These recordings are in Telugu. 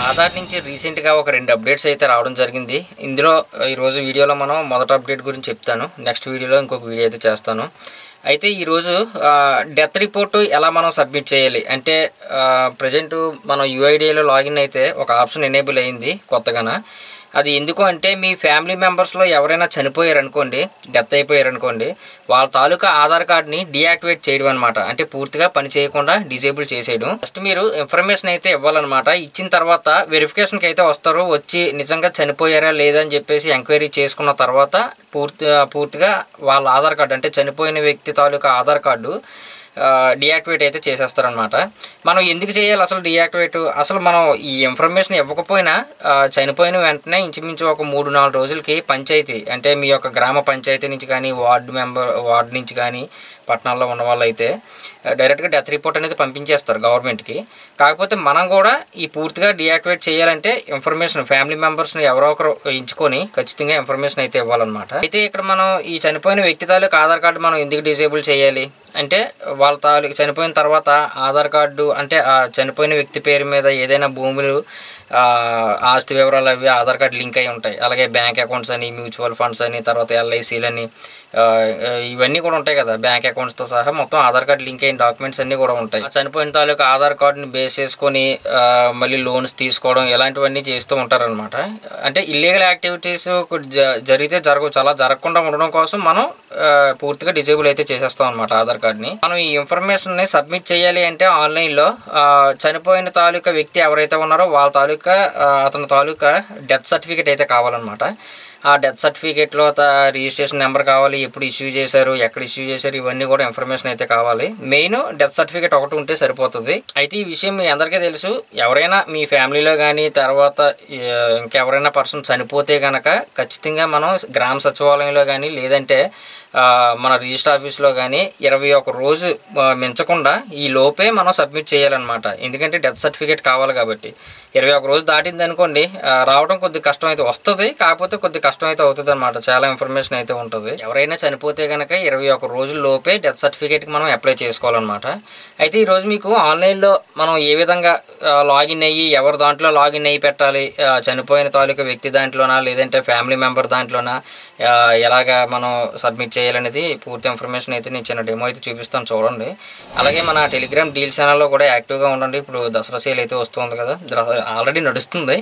ఆధార్ నుంచి రీసెంట్గా ఒక 2 అప్డేట్స్ అయితే రావడం జరిగింది. ఇందులో ఈరోజు వీడియోలో మనం మొదటి అప్డేట్ గురించి చెప్తాను. నెక్స్ట్ వీడియోలో ఇంకొక వీడియో అయితే చేస్తాను. అయితే ఈరోజు డెత్ రిపోర్టు ఎలా మనం సబ్మిట్ చేయాలి అంటే ప్రజెంట్ మనం యూఐడిలో లాగిన్ అయితే ఒక ఆప్షన్ ఎనేబుల్ అయింది కొత్తగా. అది ఎందుకు అంటే మీ ఫ్యామిలీ మెంబర్స్లో ఎవరైనా చనిపోయారనుకోండి, డెత్ అయిపోయారనుకోండి, వాళ్ళ తాలూకా ఆధార్ కార్డ్ని డీయాక్టివేట్ చేయడం అనమాట. అంటే పూర్తిగా పని చేయకుండా డిజేబుల్ చేసేయడం. ఫస్ట్ మీరు ఇన్ఫర్మేషన్ అయితే ఇవ్వాలన్నమాట. ఇచ్చిన తర్వాత వెరిఫికేషన్కి అయితే వస్తారు. వచ్చి నిజంగా చనిపోయారా లేదా అని చెప్పేసి ఎంక్వైరీ చేసుకున్న తర్వాత పూర్తిగా వాళ్ళ ఆధార్ కార్డు అంటే చనిపోయిన వ్యక్తి తాలూకా ఆధార్ కార్డు డీయాక్టివేట్ అయితే చేసేస్తారనమాట. మనం ఎందుకు చేయాలి అసలు డీయాక్టివేట్? అసలు మనం ఈ ఇన్ఫర్మేషన్ ఇవ్వకపోయినా చనిపోయిన వెంటనే ఇంచుమించు ఒక 3-4 రోజులకి పంచాయతీ అంటే మీ యొక్క గ్రామ పంచాయతీ నుంచి కానీ వార్డు నుంచి కానీ పట్టణాల్లో ఉన్న వాళ్ళు అయితే డైరెక్ట్గా డెత్ రిపోర్ట్ అనేది పంపించేస్తారు గవర్నమెంట్కి. కాకపోతే మనం కూడా ఈ పూర్తిగా డీయాక్టివేట్ చేయాలంటే ఇన్ఫర్మేషన్ ఫ్యామిలీ మెంబర్స్ని ఎవరో ఒకరు ఎంచుకొని ఖచ్చితంగా ఇన్ఫర్మేషన్ అయితే ఇవ్వాలన్నమాట. అయితే ఇక్కడ మనం ఈ చనిపోయిన వ్యక్తి తాలూకు ఆధార్ కార్డు మనం ఎందుకు డిజేబుల్ చేయాలి అంటే వాళ్ళ తాలూకు చనిపోయిన తర్వాత ఆధార్ కార్డు అంటే ఆ చనిపోయిన వ్యక్తి పేరు మీద ఏదైనా భూములు ఆస్తి వివరాలు అవి ఆధార్ కార్డు లింక్ అయి ఉంటాయి. అలాగే బ్యాంక్ అకౌంట్స్ అని, మ్యూచువల్ ఫండ్స్ అని, తర్వాత ఎల్ఐసీలని ఇవన్నీ కూడా ఉంటాయి కదా. బ్యాంక్ అకౌంట్స్తో సహా మొత్తం ఆధార్ కార్డు లింక్ అయిన డాక్యుమెంట్స్ అన్నీ కూడా ఉంటాయి. చనిపోయిన తాలూకు ఆధార్ కార్డుని బేస్ చేసుకొని మళ్ళీ లోన్స్ తీసుకోవడం ఇలాంటివన్నీ చేస్తూ ఉంటారనమాట. అంటే ఇల్లీగల్ యాక్టివిటీస్ జరిగితే చాలా జరగకుండా ఉండడం కోసం మనం పూర్తిగా డిజేబుల్ అయితే చేసేస్తాం అనమాట ఆధార్ కార్డుని. మనం ఈ ఇన్ఫర్మేషన్ని సబ్మిట్ చేయాలి అంటే ఆన్లైన్లో చనిపోయిన తాలూకా వ్యక్తి ఎవరైతే ఉన్నారో వాళ్ళ తాలూకా అతని తాలూకా డెత్ సర్టిఫికేట్ అయితే కావాలన్నమాట. ఆ డెత్ సర్టిఫికేట్లో రిజిస్ట్రేషన్ నెంబర్ కావాలి, ఎప్పుడు ఇష్యూ చేశారు, ఎక్కడ ఇష్యూ చేశారు, ఇవన్నీ కూడా ఇన్ఫర్మేషన్ అయితే కావాలి. మెయిన్ డెత్ సర్టిఫికేట్ ఒకటి ఉంటే సరిపోతుంది. అయితే ఈ విషయం మీ అందరికీ తెలుసు. ఎవరైనా మీ ఫ్యామిలీలో కానీ తర్వాత ఇంకెవరైనా పర్సన్ చనిపోతే కనుక ఖచ్చితంగా మనం గ్రామ సచివాలయంలో కానీ లేదంటే మన రిజిస్టర్ ఆఫీస్లో కానీ 21 రోజు మించకుండా ఈ లోపే మనం సబ్మిట్ చేయాలన్నమాట. ఎందుకంటే డెత్ సర్టిఫికేట్ కావాలి కాబట్టి 21 రోజు దాటింది అనుకోండి రావడం కొద్దిగా కష్టం అయితే వస్తుంది. కాకపోతే కొద్దిగా కష్టం అయితే అవుతుంది అనమాట. చాలా ఇన్ఫర్మేషన్ అయితే ఉంటుంది. ఎవరైనా చనిపోతే కనుక 21 రోజుల లోపే డెత్ సర్టిఫికేట్కి మనం అప్లై చేసుకోవాలన్నమాట. అయితే ఈరోజు మీకు ఆన్లైన్లో మనం ఏ విధంగా లాగిన్ అయ్యి ఎవరి దాంట్లో లాగిన్ అయ్యి పెట్టాలి, చనిపోయిన తాలూకా వ్యక్తి దాంట్లోనా లేదంటే ఫ్యామిలీ మెంబర్ దాంట్లోనా ఎలాగా మనం సబ్మిట్ చేయాలనేది పూర్తి ఇన్ఫర్మేషన్ అయితే నేను చిన్న డెమో అయితే చూపిస్తాను చూడండి. అలాగే మన టెలిగ్రామ్ డీల్ ఛానల్లో కూడా యాక్టివ్గా ఉండండి. ఇప్పుడు దసరా సేల్ అయితే వస్తుంది కదా, ఆల్రెడీ నడుస్తుంది.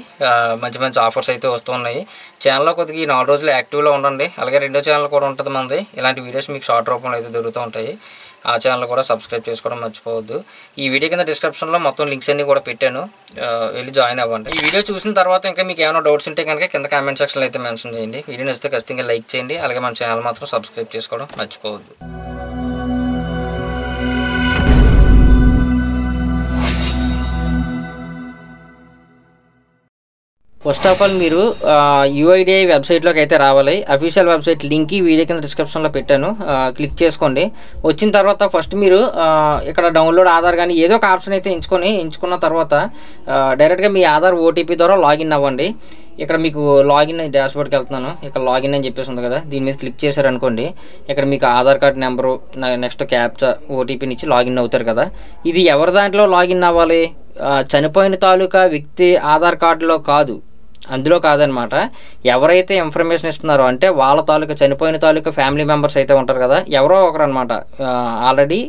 మంచి మంచి ఆఫర్స్ అయితే వస్తున్నాయి. ఛానల్లో కొద్దిగా ఈ 4 రోజులు యాక్టివ్లో ఉండండి. అలాగే రెండో ఛానల్ కూడా ఉంటుంది మనది. ఇలాంటి వీడియోస్ మీకు షార్ట్ రూపంలో అయితే దొరుకుతూ ఉంటాయి. ఆ ఛానల్ కూడా సబ్స్క్రైబ్ చేసుకోవడం మర్చిపోవద్దు. ఈ వీడియో కింద డిస్క్రిప్షన్లో మొత్తం లింక్స్ అన్నీ కూడా పెట్టాను, వెళ్ళి జాయిన్ అవ్వండి. ఈ వీడియో చూసిన తర్వాత ఇంకా మీకు ఏమైనా డౌట్స్ ఉంటే కనుక కింద కామెంట్ సెక్షన్లో అయితే మెన్షన్ చేయండి. వీడియో నచ్చితే ఖచ్చితంగా లైక్ చేయండి. అలాగే మన ఛానల్ మాత్రం సబ్స్క్రైబ్ చేసుకోవడం మర్చిపోవద్దు. ఫస్ట్ ఆఫ్ ఆల్ మీరు యూఐడిఐ వెబ్సైట్లోకి అయితే రావాలి. అఫీషియల్ వెబ్సైట్ లింక్ ఈ వీడియో కింద డిస్క్రిప్షన్లో పెట్టాను, క్లిక్ చేసుకోండి. వచ్చిన తర్వాత ఫస్ట్ మీరు ఇక్కడ డౌన్లోడ్ ఆధార్ కానీ ఏదో ఒక ఆప్షన్ అయితే ఎంచుకున్న తర్వాత డైరెక్ట్గా మీ ఆధార్ ఓటీపీ ద్వారా లాగిన్ అవ్వండి. ఇక్కడ మీకు లాగిన్ డాష్బోర్డ్కి వెళ్తున్నాను. ఇక్కడ లాగిన్ అని చెప్పేసి ఉంది కదా, దీని మీద క్లిక్ చేశారనుకోండి ఇక్కడ మీకు Aadhaar card number next captcha ఓటీపీని ఇచ్చి లాగిన్ అవుతారు కదా. ఇది ఎవరి దాంట్లో లాగిన్ అవ్వాలి? చనిపోయిన తాలూకా వ్యక్తి ఆధార్ కార్డులో కాదు, అందులో కాదనమాట. ఎవరైతే ఇన్ఫర్మేషన్ ఇస్తున్నారో అంటే వాళ్ళ తాలూకా చనిపోయిన తాలూకా ఫ్యామిలీ మెంబర్స్ అయితే ఉంటారు కదా, ఎవరో ఒకరు అనమాట. ఆల్రెడీ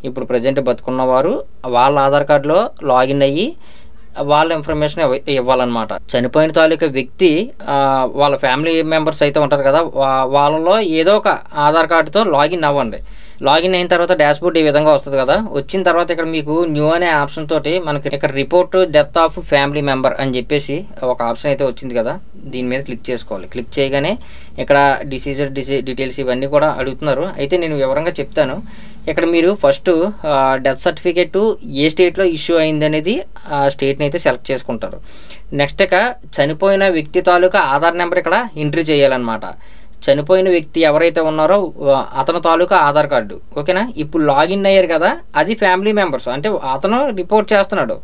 ఇప్పుడు ప్రజెంట్ బతుకున్నవారు వాళ్ళ ఆధార్ కార్డులో లాగిన్ అయ్యి వాళ్ళ ఇన్ఫర్మేషన్ ఇవ్వాలన్నమాట. చనిపోయిన తాలూకా వ్యక్తి వాళ్ళ ఫ్యామిలీ మెంబర్స్ అయితే ఉంటారు కదా, వాళ్ళలో ఏదో ఒక ఆధార్ కార్డుతో లాగిన్ అవ్వండి. లాగిన్ అయిన తర్వాత డాష్బోర్డ్ ఈ విధంగా వస్తుంది కదా. వచ్చిన తర్వాత ఇక్కడ మీకు న్యూ అనే ఆప్షన్ తోటి మనకి ఇక్కడ report death of family member అని చెప్పేసి ఒక ఆప్షన్ అయితే వచ్చింది కదా, దీని మీద క్లిక్ చేసుకోవాలి. క్లిక్ చేయగానే ఇక్కడ డీటెయిల్స్ ఇవన్నీ కూడా అడుగుతున్నారు. అయితే నేను వివరంగా చెప్తాను. ఇక్కడ మీరు ఫస్ట్ డెత్ సర్టిఫికేట్ ఏ స్టేట్లో ఇష్యూ అయింది అనేది ఆ స్టేట్ని అయితే సెలెక్ట్ చేసుకుంటారు. నెక్స్ట్ ఇక చనిపోయిన వ్యక్తి తాలూకా ఆధార్ నెంబర్ ఇక్కడ ఎంట్రీ చేయాలన్నమాట. చనిపోయిన వ్యక్తి ఎవరైతే ఉన్నారో అతని తాలూకా ఆధార్ కార్డు, ఓకేనా. ఇప్పుడు లాగిన్ అయ్యారు కదా, అది ఫ్యామిలీ మెంబర్స్ అంటే అతను రిపోర్ట్ చేస్తున్నాడు.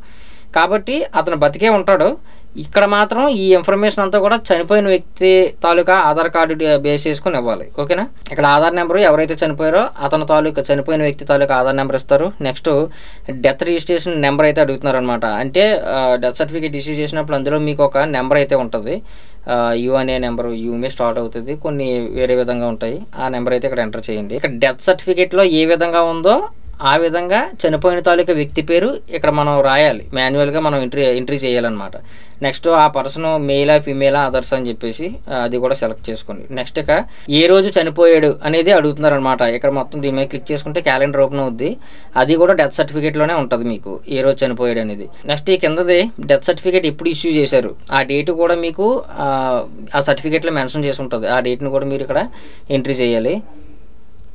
కాబట్టి అతను బతికే ఉంటాడు. ఇక్కడ మాత్రం ఈ ఇన్ఫర్మేషన్ అంతా కూడా చనిపోయిన వ్యక్తి తాలూకా ఆధార్ కార్డు బేస్ చేసుకుని ఇవ్వాలి. ఓకేనా. ఇక్కడ ఆధార్ నెంబరు ఎవరైతే చనిపోయారో అతని తాలూకా చనిపోయిన వ్యక్తి తాలూకా ఆధార్ నెంబర్ ఇస్తారు. నెక్స్ట్ డెత్ రిజిస్ట్రేషన్ నెంబర్ అయితే అడుగుతున్నారు అనమాట. అంటే డెత్ సర్టిఫికేట్ ఇష్యూ చేసినప్పుడు అందులో మీకు ఒక నెంబర్ అయితే ఉంటుంది. యూ అనే నెంబరు యూ మీద స్టార్ట్ అవుతుంది, కొన్ని వేరే విధంగా ఉంటాయి. ఆ నెంబర్ అయితే ఇక్కడ ఎంటర్ చేయండి. ఇక్కడ డెత్ సర్టిఫికేట్లో ఏ విధంగా ఉందో ఆ విధంగా చనిపోయిన తాలూకా వ్యక్తి పేరు ఇక్కడ మనం రాయాలి. మాన్యువల్గా మనం ఎంట్రీ చేయాలన్నమాట. నెక్స్ట్ ఆ పర్సన్ మెయిలా ఫీమేలా అదర్స్ అని చెప్పేసి అది కూడా సెలెక్ట్ చేసుకోండి. నెక్స్ట్ ఇక ఏ రోజు చనిపోయాడు అనేది అడుగుతున్నారు అనమాట. ఇక్కడ మొత్తం దీని మీద క్లిక్ చేసుకుంటే క్యాలెండర్ ఓపెన్ అవుద్ది. అది కూడా డెత్ సర్టిఫికేట్లోనే ఉంటుంది మీకు ఏ రోజు చనిపోయాడు అనేది. నెక్స్ట్ ఈ కిందది డెత్ సర్టిఫికేట్ ఎప్పుడు ఇష్యూ చేశారు ఆ డేట్ కూడా మీకు ఆ సర్టిఫికేట్లో మెన్షన్ చేసి ఉంటుంది. ఆ డేట్ని కూడా మీరు ఇక్కడ ఎంట్రీ చేయాలి.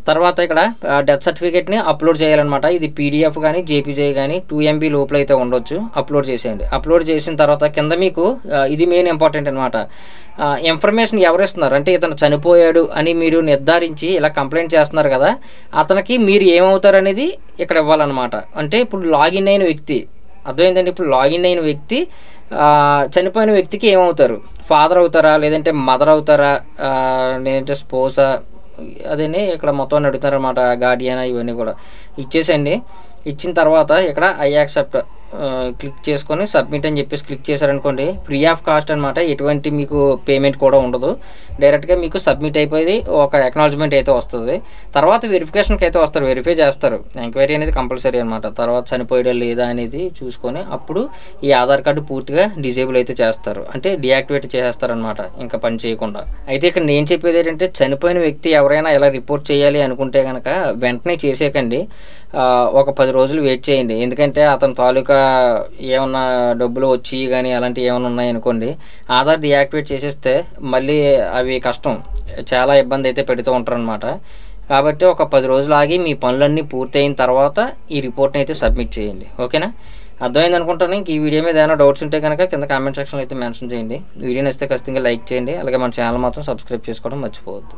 తర్వాత ఇక్కడ డెత్ సర్టిఫికేట్ని అప్లోడ్ చేయాలన్నమాట. ఇది పీడిఎఫ్ కానీ జేపీజే కానీ 2 MB లోపల అయితే ఉండొచ్చు. అప్లోడ్ చేసేయండి. అప్లోడ్ చేసిన తర్వాత కింద మీకు ఇది మెయిన్ ఇంపార్టెంట్ అనమాట. ఇన్ఫర్మేషన్ ఎవరు ఇస్తున్నారు అంటే ఇతను చనిపోయాడు అని మీరు నిర్ధారించి ఇలా కంప్లైంట్ చేస్తున్నారు కదా, అతనికి మీరు ఏమవుతారు అనేది ఇక్కడ ఇవ్వాలన్నమాట. అంటే ఇప్పుడు లాగిన్ అయిన వ్యక్తి అర్థమైందండి. ఇప్పుడు లాగిన్ అయిన వ్యక్తి చనిపోయిన వ్యక్తికి ఏమవుతారు? ఫాదర్ అవుతారా, లేదంటే మదర్ అవుతారా, లేదంటే స్పోసా, అదేనే ఇక్కడ మొత్తం అడుగుతారన్నమాట. గార్డియన్ ఇవన్నీ కూడా ఇచ్చేసండి. ఇచ్చిన తర్వాత ఇక్కడ ఐ యాక్సెప్ట్ క్లిక్ చేసుకొని సబ్మిట్ అని చెప్పేసి క్లిక్ చేశారనుకోండి, ఫ్రీ ఆఫ్ కాస్ట్ అనమాట. ఎటువంటి మీకు పేమెంట్ కూడా ఉండదు. డైరెక్ట్గా మీకు సబ్మిట్ అయిపోయి ఒక అక్నాలజ్మెంట్ అయితే వస్తుంది. తర్వాత వెరిఫికేషన్కి అయితే వస్తారు, వెరిఫై చేస్తారు. ఎంక్వైరీ అనేది కంపల్సరీ అనమాట. తర్వాత చనిపోయడం లేదా అనేది చూసుకొని అప్పుడు ఈ ఆధార్ కార్డు పూర్తిగా డిజేబుల్ అయితే చేస్తారు, అంటే డియాక్టివేట్ చేసేస్తారనమాట, ఇంకా పని చేయకుండా. అయితే ఇక్కడ నేను చెప్పేది ఏంటంటే చనిపోయిన వ్యక్తి ఎవరైనా ఇలా రిపోర్ట్ చేయాలి అనుకుంటే కనుక వెంటనే చేసేయకండి. ఒక 10 రోజులు వెయిట్ చేయండి. ఎందుకంటే అతని తాలూకా ఏమన్నా డబ్బులు వచ్చి కానీ అలాంటివి ఏమైనా ఉన్నాయనుకోండి, ఆధార్ డియాక్టివేట్ చేసేస్తే మళ్ళీ అవి కష్టం, చాలా ఇబ్బంది అయితే పెడుతూ ఉంటారు అనమాట. కాబట్టి ఒక 10 రోజులు ఆగి మీ పనులన్నీ పూర్తయిన తర్వాత ఈ రిపోర్ట్ని అయితే సబ్మిట్ చేయండి. ఓకేనా. అర్థమైంది అనుకుంటాను. ఇంక ఈ వీడియో మీద ఏమైనా డౌట్స్ ఉంటే కనుక కింద కామెంట్ సెక్షన్లో అయితే మెన్షన్ చేయండి. వీడియో నచ్చితే ఖచ్చితంగా లైక్ చేయండి. అలాగే మన ఛానల్ మాత్రం సబ్స్క్రైబ్ చేసుకోవడం మర్చిపోవద్దు.